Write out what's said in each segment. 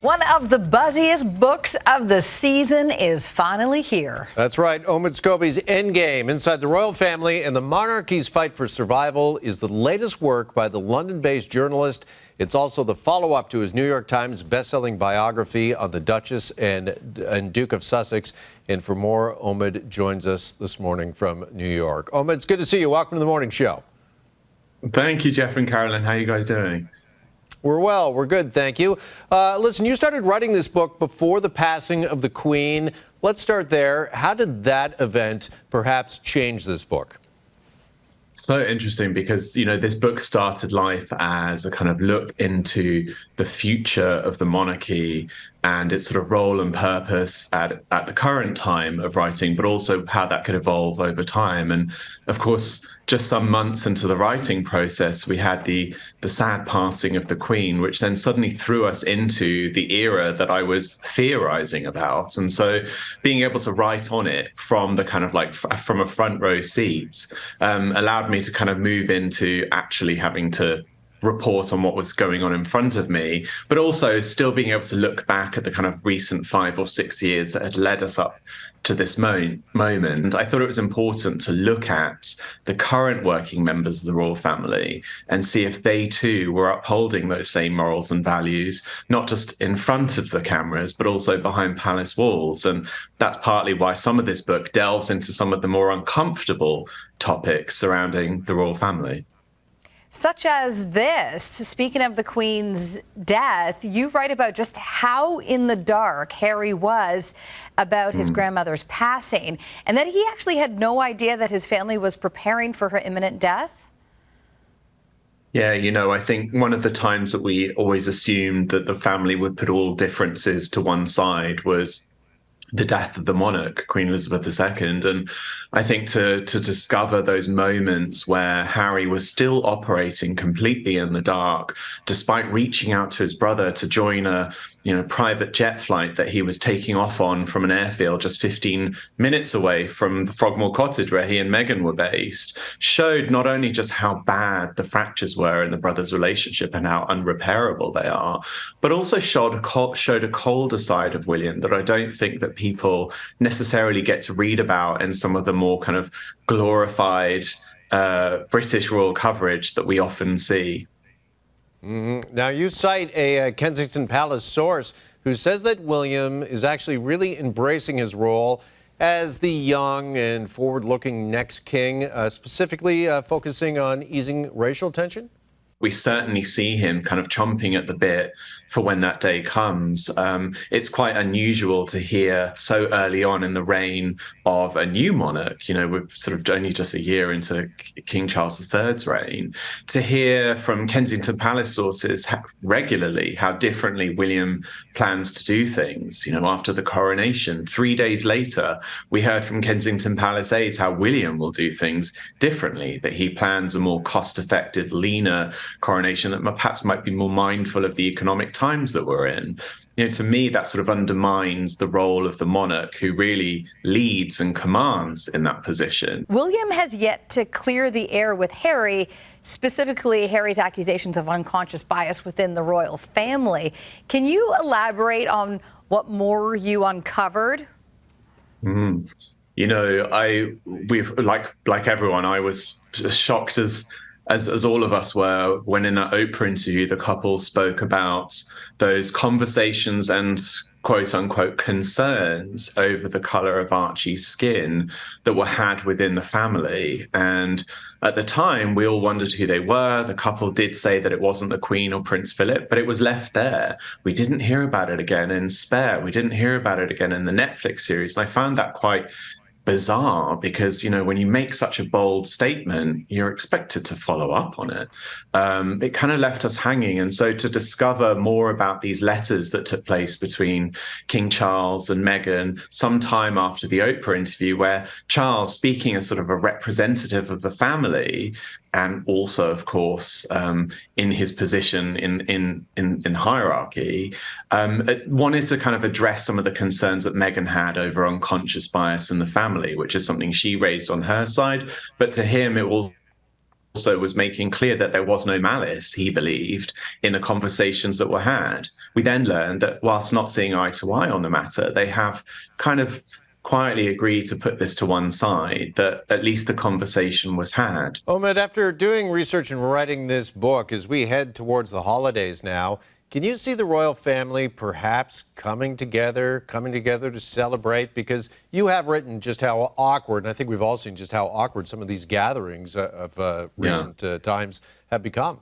One of the buzziest books of the season is finally here. That's right. Omid Scobie's Endgame, Inside the Royal Family and the Monarchy's Fight for Survival, is the latest work by the London-based journalist. It's also the follow-up to his New York Times best-selling biography on the Duchess and Duke of Sussex. And for more, Omid joins us this morning from New York. Omid, it's good to see you. Welcome to the morning show. Thank you, Jeff and Carolyn. How are you guys doing? We're well. We're good. Thank you. Listen, you started writing this book before the passing of the Queen. Let's start there. How did that event perhaps change this book? So interesting because, this book started life as a kind of look into the future of the monarchy and its sort of role and purpose at the current time of writing, but also how that could evolve over time. And of course, just some months into the writing process, we had the sad passing of the Queen, which then suddenly threw us into the era that I was theorizing about. And so being able to write on it from the kind of from a front row seat allowed me to kind of move into actually having to report on what was going on in front of me, but also still being able to look back at the kind of recent 5 or 6 years that had led us up to this moment. I thought it was important to look at the current working members of the royal family and see if they too were upholding those same morals and values, not just in front of the cameras, but also behind palace walls. And that's partly why some of this book delves into some of the more uncomfortable topics surrounding the royal family. Such as this. Speaking of the Queen's death, you write about just how in the dark Harry was about his grandmother's passing, and that he actually had no idea that his family was preparing for her imminent death. Yeah, I think one of the times that we always assumed that the family would put all differences to one side was the death of the monarch, Queen Elizabeth II. And I think to discover those moments where Harry was still operating completely in the dark, despite reaching out to his brother to join a private jet flight that he was taking off on from an airfield just 15 minutes away from the Frogmore Cottage where he and Meghan were based, showed not only just how bad the fractures were in the brothers' relationship and how unrepairable they are, but also showed a colder side of William that I don't think that people necessarily get to read about in some of the more kind of glorified British royal coverage that we often see. Now, you cite a Kensington Palace source who says that William is actually really embracing his role as the young and forward-looking next king, specifically focusing on easing racial tension. We certainly see him kind of chomping at the bit for when that day comes. It's quite unusual to hear so early on in the reign of a new monarch, we're sort of only just a year into King Charles III's reign, to hear from Kensington Palace sources regularly how differently William plans to do things. After the coronation, 3 days later, we heard from Kensington Palace aides how William will do things differently, that he plans a more cost-effective, leaner coronation that perhaps might be more mindful of the economic times that we're in. To me, that sort of undermines the role of the monarch who really leads and commands in that position. William has yet to clear the air with Harry, specifically Harry's accusations of unconscious bias within the royal family. Can you elaborate on what more you uncovered? We've like everyone, I was as shocked as all of us were when in that Oprah interview, the couple spoke about those conversations and quote unquote concerns over the color of Archie's skin that were had within the family. And at the time, we all wondered who they were. The couple did say that it wasn't the Queen or Prince Philip, but it was left there. We didn't hear about it again in Spare. We didn't hear about it again in the Netflix series. And I found that quite bizarre because, when you make such a bold statement, you're expected to follow up on it. It kind of left us hanging. And so to discover more about these letters that took place between King Charles and Meghan sometime after the Oprah interview, where Charles, speaking as sort of a representative of the family, and also, of course, in his position in hierarchy, wanted to kind of address some of the concerns that Meghan had over unconscious bias in the family, which is something she raised on her side. But to him, it also was making clear that there was no malice, he believed, in the conversations that were had. We then learned that whilst not seeing eye to eye on the matter, they have kind of quietly agreed to put this to one side, that at least the conversation was had. Omid, after doing research and writing this book, as we head towards the holidays now, can you see the royal family perhaps coming together to celebrate? Because you have written just how awkward, and I think we've all seen just how awkward some of these gatherings of recent times have become.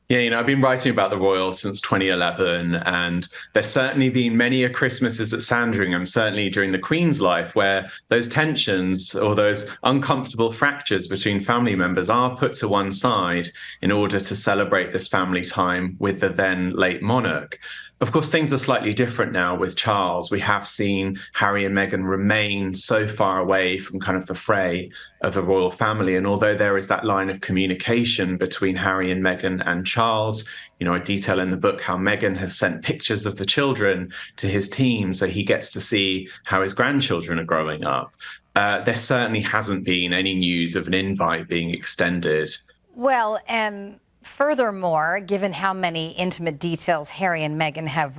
Yeah, I've been writing about the royals since 2011, and there's certainly been many a Christmases at Sandringham, certainly during the Queen's life, where those tensions or those uncomfortable fractures between family members are put to one side in order to celebrate this family time with the then late monarch. Of course, things are slightly different now with Charles. We have seen Harry and Meghan remain so far away from kind of the fray of the royal family. And although there is that line of communication between Harry and Meghan and Charles, I detail in the book how Meghan has sent pictures of the children to his team so he gets to see how his grandchildren are growing up. There certainly hasn't been any news of an invite being extended. Well, and furthermore, given how many intimate details Harry and Meghan have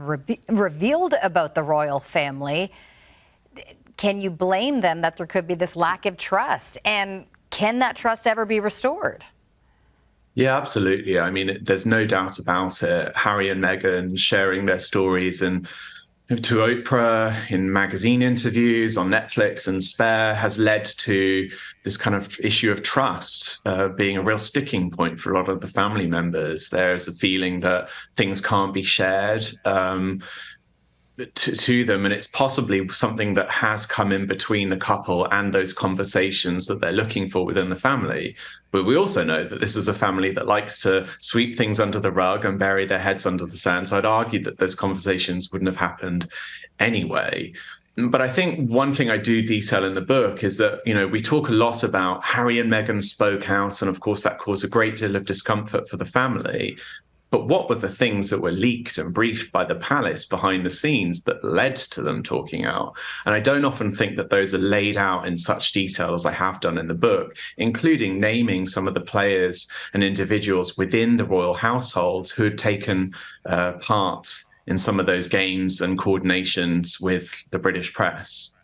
revealed about the royal family, can you blame them that there could be this lack of trust? And can that trust ever be restored? Yeah, absolutely. I mean, there's no doubt about it. Harry and Meghan sharing their stories and to Oprah, in magazine interviews, on Netflix and Spare, has led to this kind of issue of trust being a real sticking point for a lot of the family members. There's a feeling that things can't be shared to them, and it's possibly something that has come in between the couple and those conversations that they're looking for within the family. But we also know that this is a family that likes to sweep things under the rug and bury their heads under the sand. So I'd argue that those conversations wouldn't have happened anyway. But I think one thing I do detail in the book is that, we talk a lot about Harry and Meghan spoke out, and of course that caused a great deal of discomfort for the family. But what were the things that were leaked and briefed by the palace behind the scenes that led to them talking out? And I don't often think that those are laid out in such detail as I have done in the book, including naming some of the players and individuals within the royal households who had taken part in some of those games and coordinations with the British press.